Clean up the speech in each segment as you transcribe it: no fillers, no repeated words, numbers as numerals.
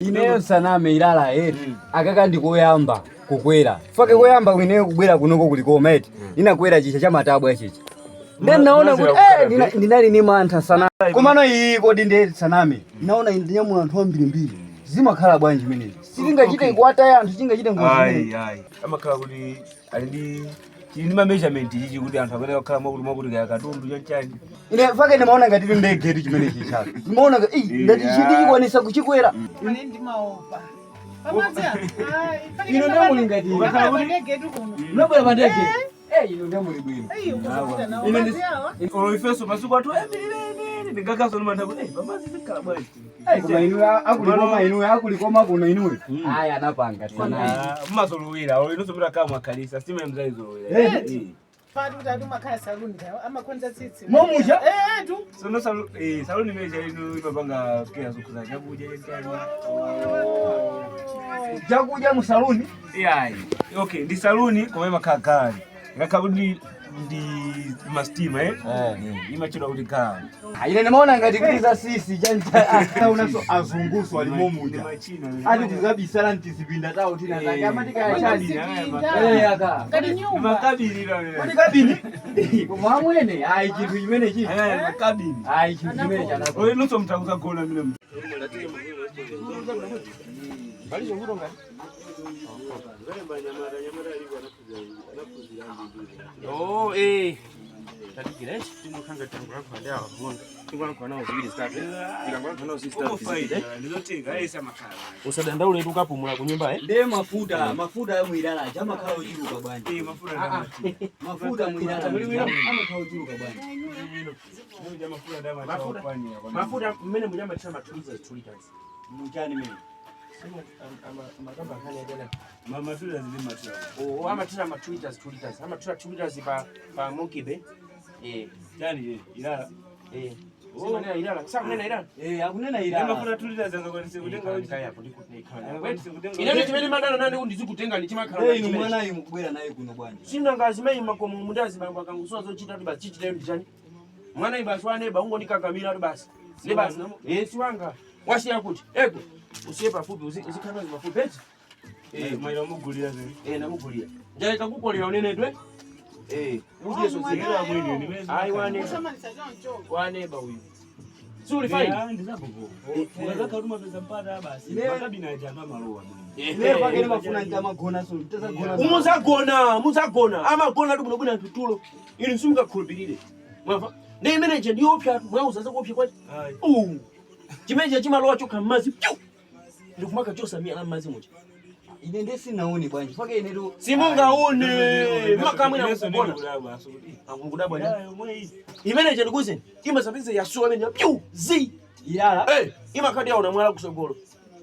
Ineyo saname ilala eti akaka ndikoyamba kukwera fake koyamba kwineyo kubwera kunoko kulikoma eti inakwera chicha cha matabwa chicha then naona kuti ndinali ni mantha saname komano iyi kodi ndi saname naona ndinyamula anthu ambirimbiri zimakhala bwanji menezi sitingachite kuwataya anthu chingachite ngozi amakhala kuti ali ndi chini ma measurement ichi kuti anthu akene akhala mwakuti kaya katundu chonchani ine fake ndimaona ngati ndege chimene chichaka ndimaona ngati chikwanisa kuchikwera ine ndimaopa ino ndamuli ngati ukakhala kuti unabwera pa ndege ino ndamuli bwino ifeso masuku athu ndingakaso nomantha kuti pamazi zikhala bwanji koma inuyo akulikoma kuno inuyo aya anapanga mmazolowera olo inonso kuti akhala mwakhalisa sima mzayizolowera Fatu makhala saluni kayo amakhonza tsitsi. Momusha? Tu. Sono saluni meja ino imapanga kea zokuza chakudya chentani. Chakudya mu saluni? Yeah. Okay, ndi saluni koma imakhala ngakabudi ndi mastima imachidwa kuti kali. Ine nimeona ngati kuliza sisi chanja unaso azunguswa limomuja. Ati kuzabisala ntizipinda tawo tina zake amatika ya chali. Aka. Ngati nyumba. Makabili lale. Kodi kabini? Koma mwene ai chinthu chimene chi. Makabili. Ai chinthu chimene chanako. Oyo nonso mtakuza gona mine. Bali nguro ngani? Oh, tatikire timukanga tangura kwanda abakunda tingwana kwana uzibiri start tingwana kwana uzibiri start ndizotenga esa makhala usadandaule tukapumula kunyumba nde mafuta mwilala chama khala uchiruka bwanji mafuta mwilala ama khala uchiruka bwanji mafuta mmene munyama chama tuliza tulitas muchani mimi amagamba kanya dela mama tuliza zile matira ama tuna ma tulitas ama tuna tulitas pa mokibe yani ilala Sema ilala. Sasa kunena ilala. Hakunena ilala. Mafuta tuliza zanzo kwa nisi kutenga wewe hapo ndikutenga. Wewe sikutenga. Ile chimene madana nani undizikutenga ni chimakhala. Ino mwana ayi mukubwera naye kuno bwanji. Sina ngazi mai makomo mundazi bangwa kangusoa zochita ndi basi chichita ndijani. Mwana ibaswane ba ungo nikakamira ndi basi. Ne basi. Siwanga. Washi yakuti. Ego. Usiyepa fupi usikana mafupi eti. Mailo mugulira zile. Namugulira. Njale kakukolera unenedwe. Uje so zikira mwini nimezi. Ai wane. Wane ba huyu. Suri fine. Ndizapopo. Unaweza karuma pesa mpata basi. Makabi na jamba maroa. Leo pake mafuna ndamagona so tazagona. Muzagona. Amagona ndi kunobwina mpitulo. Ili sunga khulupirire. Mwafa. Ne manager ndi opya mwauza za kopya kwachi. Chimeje chimalowa chokha mazi. Ndikumaka chosa mia na mazi moja. Ine ndesi naoni bwanji pake ine ndo simungaone makamwe na kubona akungudabwa ndio imeneje ndikuze imasapize yasuwa benya pyu zi yala imakadi yaona mwala kusogolo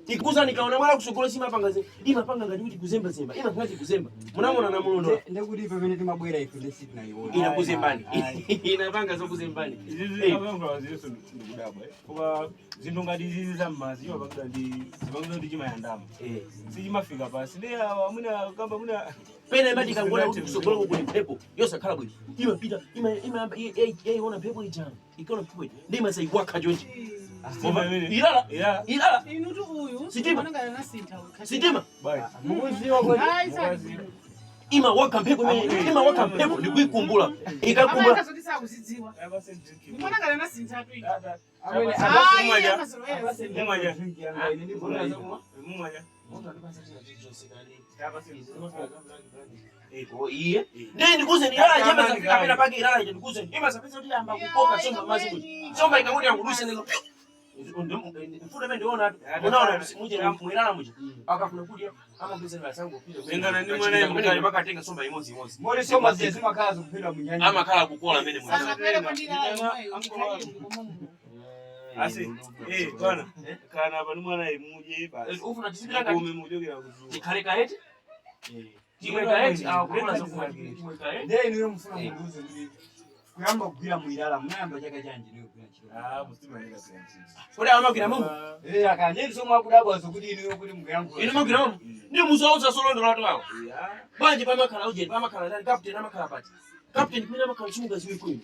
ikuza nikaona mwala kusogolo simapangaze imapanga ngati kuti kuzemba zemba imapanga kuzemba munamona na mulondo ndekuti ife pene timabwera ife ndesi tunaiona ina kuzembani inapanga zo kuzembani abangwa ziso ndikudabwa kuba zinto ngati zizi zamazi yobakida ndi zibangizo ndi chima yandama sijimafika pasi ndi amuna kamba muna pene madika ngona kuti kusogolo kuli pepo yosakhala bwino imapita iona pepo ijana ikaona pepo ndi masai wakha jonji ilala inutu uyu sitima ngana nasinta sitima mukuziwa kwa ima waka pepo ima waka pepo ndikuikumbula ikakumbula akazotisa kuzidziwa mbona ngana nasinta tu iye ndikuze ilala jema zakapena pake ilala ndikuze ima sapesa kuti amba kukoka somba mazi kuti somba ikakuti anguduse neno mfuta mende unaona muje mwilala muje akafuna kudya ama pesa la sango pile ngana ni mwana mkali mpaka tenga somba imozi mbona soma zizima kaza kupenda munyanya ama kala kukola mende mwana sasa pele kwa ndila asi bwana kana hapa ni mwana muje basi ufuna tisibira ngati umemujogera kuzuru tikaleka eti tikaleka eti au kukola sokuma ndio ino mfuna munduze ndi kuyamba kugwira mwilala mnayamba chaka chanji leo kuna chiro mustima nika sensi kodi amagira mumu akanje somwa kudabwa zokuti ino kuti mkuyangu ino magira mumu ndi muzauza solondo latu wao banje pamakhala uje pamakhala ndani captain amakhala pati captain kwina amakhala chimuga ziwe kwini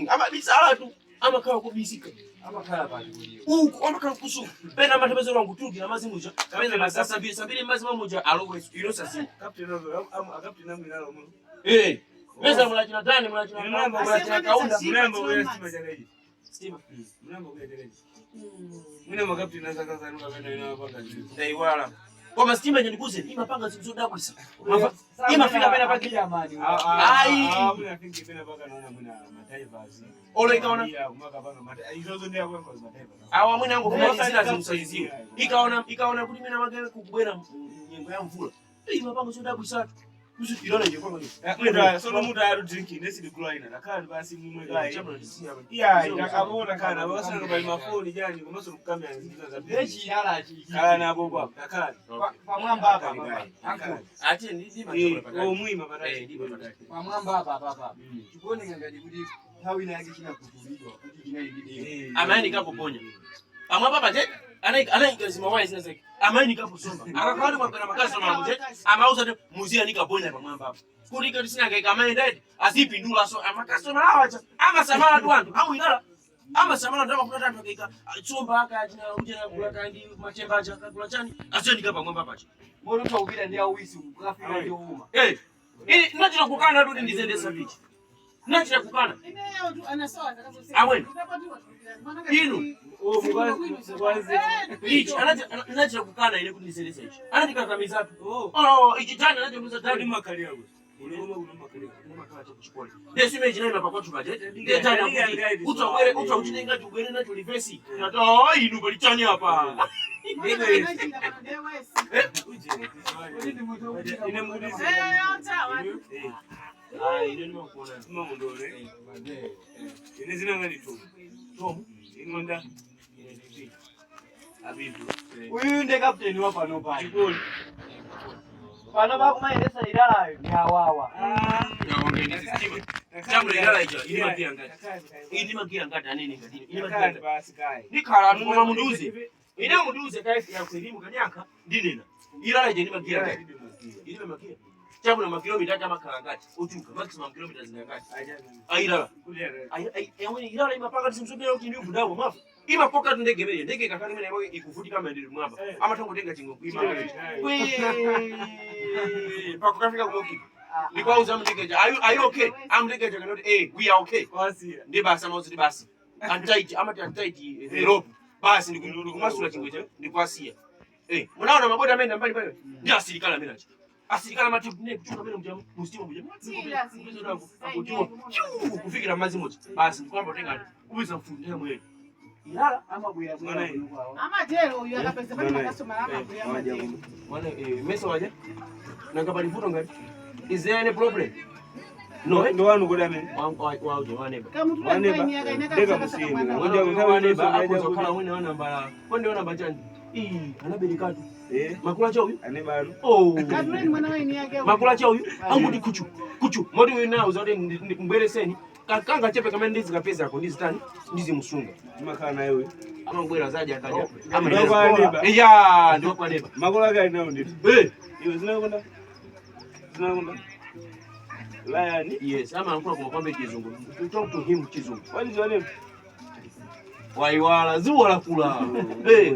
ama bisala tu amakhala kubisika. Amakhala pati. Uku amakhala kusuku. Pena amatebezo wangu tuki na mazi muja. Kapena masasa mbili sabili mazi muja always inosasi. Captain namwinalo mu. Meza mulachina tani mulachina kaunda. Mlambo wa stima jagaji. Stima. Mlambo wa jagaji. Muna makapti na saka zanu kabenda ina panga juu. Dai wala. Kwa mastima yenye nikuze imapanga zizoda kwisa. Imafika pena paki jamani. Muna thinki pena paka naona muna mataifa azi. Ole ikaona. Kumaka panga mataifa. Izozo ndia kwa mataifa. Awa mwina yangu fulani zina zimsaiziwe. Ikaona kuti mina magere kukubwera nyengo ya mvula. Imapanga zizoda kwisa. Ilona nje kwa nini? Solo muda ya drinki nesi dikula ina. Nakani basi mumwe gai. Akabona kana basa ngo bali mafoni jani ngomaso mukame yanziza za Bechi yala chi. kala na bobo. Nakani. Pamwamba hapa. ati ndi machola pataki. Mwima pataki. Ndi pataki. Pamwamba hapa. Chukoni ngangadi kuti hawi na yake china kutulizwa kuti china ibidi. Amaini kapoponya. Amwapa pate anaika zima waya zina zake. Amaini kaposomba. Akakawadi mwapena makazi wa manje. Amauza te muzia nikaponya pamwamba hapa. Kuri kati sina kaika amaini ndadi azipindula so amakazi na awacha. Ama samala tuandu. Amu inala. Ama samala ndaba kuna tatu kaika. Chomba aka jina ujena kula kandi machemba acha kula chani. Asio nikapa mwamba pacha. Mbona utawubira ndia uwisi ukafika ndio uma. Nachira kukana ndio ndizende savage. Nachira kukana. Awen. Inu. Ichi anachira kukana ile kundiseleza ichi. Anatikakamiza tu. Ichi anachomuza tani makali yako. Uloma kali. Yesu meji naye mapakwa tubaje. Ndio tani utauchinga tugere na tulifesi. Nata inu bali chani hapa. Uyu ndiye kapteni wa pano pale. Pano pa kumaendesa idara ni awawa. Jambo lingala icho ili makiangata. Ili makiangata nini kadini? Ili makiangata basi kai. Nikala tuma munduze. Ine munduze kaifu ya kwelimu kanyaka ndinena. Ilala je ni makiangata. Ili makia. Jambo na makilomita kama kalangati. Uchuka maximum kilometers ngangati. Ailala. Yaani ilala imapanga simsubira ukindi budawo mafu. Ima poka ndege mele ndege kakani mele yao ikufuti kama ndiri mwamba. Ama tongo tenga chingo kuima. Pako kafika kumoki. Nikwa uza mndege. Are you okay? I'm ndege cannot we are okay. Ndi basa mauzi ndi basi. Antaiti ama antaiti the rope. Basi ndikumasula chingo cha ndikwasia. Unaona mabota menda mbali pale. Ndi asilikala mela. Asilikala matibu ne kuchuka mele mjamu mustimo mjamu. Kufikira mazi moja. Basi ndikwamba tenga kubiza mfundi mwe. Ilala ama buya buya. Ama jero uyu akapesa bali makasoma ama buya buya. Wana mesa waje? Nangabali vuto ngati. Is there any problem? No, ndo wanu goda men. Waje waneba. Kama mtu anafanya yaka inaka msimu. Ngoja waneba hapo kala wene wana mbala. Konde wana bachani. Anabeli katu. Makula cha huyu? Anebaru. Kadri mwana wewe ni yake. Makula cha huyu? Angu di kuchu. Modi wewe nao zote mbele seni. Kanga chepe kama ndizi kapesa yako ndizi tani ndizi msunga Makana na wewe ama ngwela zaje akaja ama ndio kwa neba ndio kwa neba makola gani nao ndio hiyo zinakwenda Lion yes ama anakuwa kwa kwamba kizungu talk to him kizungu what is your name waiwala zuwa la kula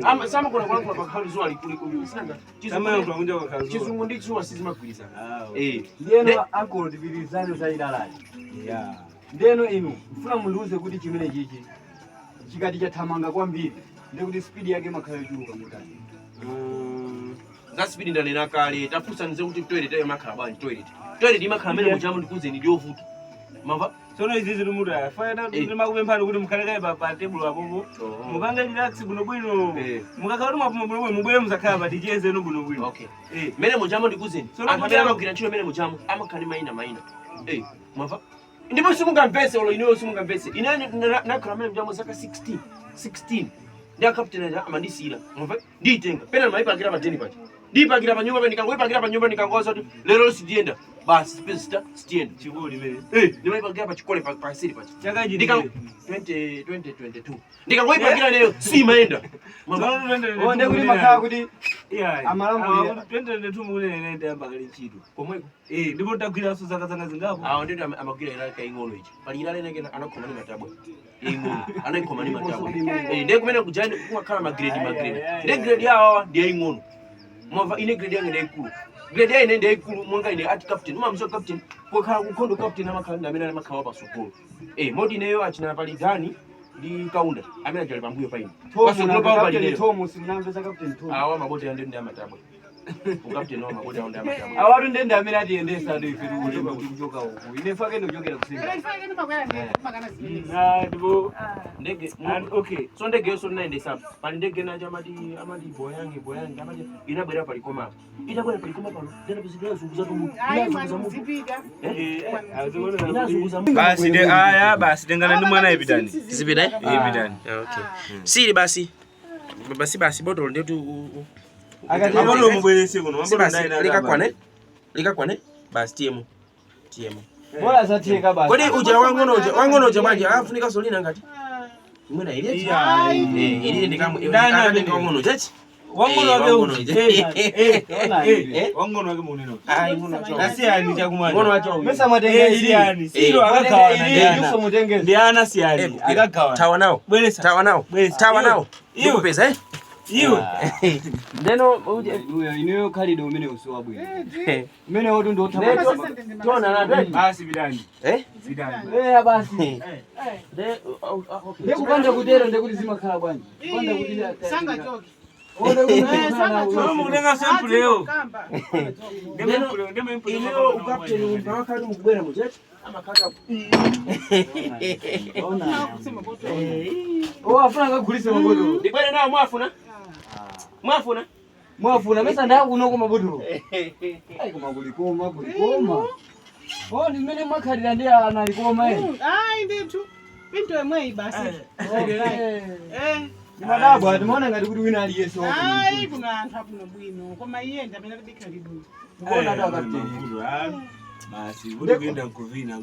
ama sama kuna kwa hali zuwa likuli sanga kama mtu anakuja kwa kazi kizungu ndicho wasizima kuiliza ndieno akolo tibirizane za idara ndeno inu mfuna munduze kuti chimene chichi chikati chathamanga kwambiri ndekuti speed yake makhala yochuluka mutani za speed ndanena kale tafusa nze kuti toilet ayo makhala bwanji toilet imakhala mene muchamu ndikuze ndi yovuta mava sono izizi lumuda fayana ndimakupemphani kuti mukhalekaye pa table apopo mupange relax bwinobwino mukakhala mwapo bwinobwino mubwere muzakhala pa ticheze no bwinobwino okay mene muchamu ndikuze anthu amagwira ntchito mene muchamu amakhali maina mava ndipo simungamvese olo iniyo simungamvese inani nakhala mene muchamu zaka 16 ndi captain amandisira mva nditenga pena maipagira pa deni pacha ndipagira pa nyumba pe ndikangoipagira pa nyumba ndikangoza kuti lero sidienda basi pesa stienda chikoli mene ndimaipagira pa chikole pa siri pacha chakaji ndika 2022 ndikangoipagira leo si maenda ndekuti makhala kuti Amalambo twende tumune nende ambakali ntchito. Komweko. Ndipo tagwira so zaka zingapo. Awo ndito amagwira ila kaing'ono ichi. Pali ila lene anakhoma ni matabwa. Ing'ono. Anakhoma ni matabwa. Ndiye kumene kujani kukhala magrade. Ndiye grade yawo ndiye ing'ono. Mwava ine grade yange ndiye ikulu. Grade ya ine ndiye ikulu mwanga ine ati captain. Mumamso captain. Kwa khala kukondo captain amakhala ndamene amakhala pa sukulu. Modi neyo achina pali gani ndi kaunda. Amene ajali pambuyo pa ine. Tomu simnamvesa Captain Tomu. Awa maboti yande ndi amatabwa. Ukapti no maboti yande amatabwa. Awatu ndende amene atiyendesa ndo ife kuchoka uku. Ine fake ndikuchokera kusinga. Ndipo Ndege. Okay. So ndege yo so naendesa. Pali ndege naja amadi boyange amadi inabwera pali koma. Inabwera pali koma pano. Ndena bizikira zunguza tumu. basi basi dengana ndi mwana ipitani. Zipita Ipitani. Okay. Siri basi. Basi botolo ndetu Mabolo mubwelese kuno. Mabolo ndaina. Likakwane. Basi tiemo. Bora zatheka basi. Kodi uja wangono manje afunika solina ngati. Mwina ile. Ile ndikamu. Ndana ndikamu chachi. Wangono wake wangono wake muneno. Ngono Nasi ani chakumanya. Ngono wacho. Mesa matenga Ili yani. Sio akakawa na ndiana. Yuso mutengeze. Ndiana si ani. Akakawa. Tawa nao. Tawa nao. Iyo pesa Iyo. Ndeno uyo iniyo khalido umene usowa bwino. Umene wotu ndo uthamanga. Tona na basi bidani. Bidani. Basi. Okay. Ndekupanda kutero ndekuti zimakhala bwanji. Kupanda kuti sanga choki. Mutenga sample leo. Ileo ukapteni unawaka ni mkubwera mujeti ama kaka. Afuna ngagulise mabotolo. Ndibwere nawo mwafuna mesa ndaku kunoko mabotolo. Ai koma kulikoma. Ni mmene mwakhalira ndi ana alikoma ndithu. Pinto emwe basi. Madabwa timaona ngati kuti wina aliyense kuno anthu akuno bwino koma iye ndamene bikhalidwe. Ngona ndo akapteni. Basi uri kuenda kuvina.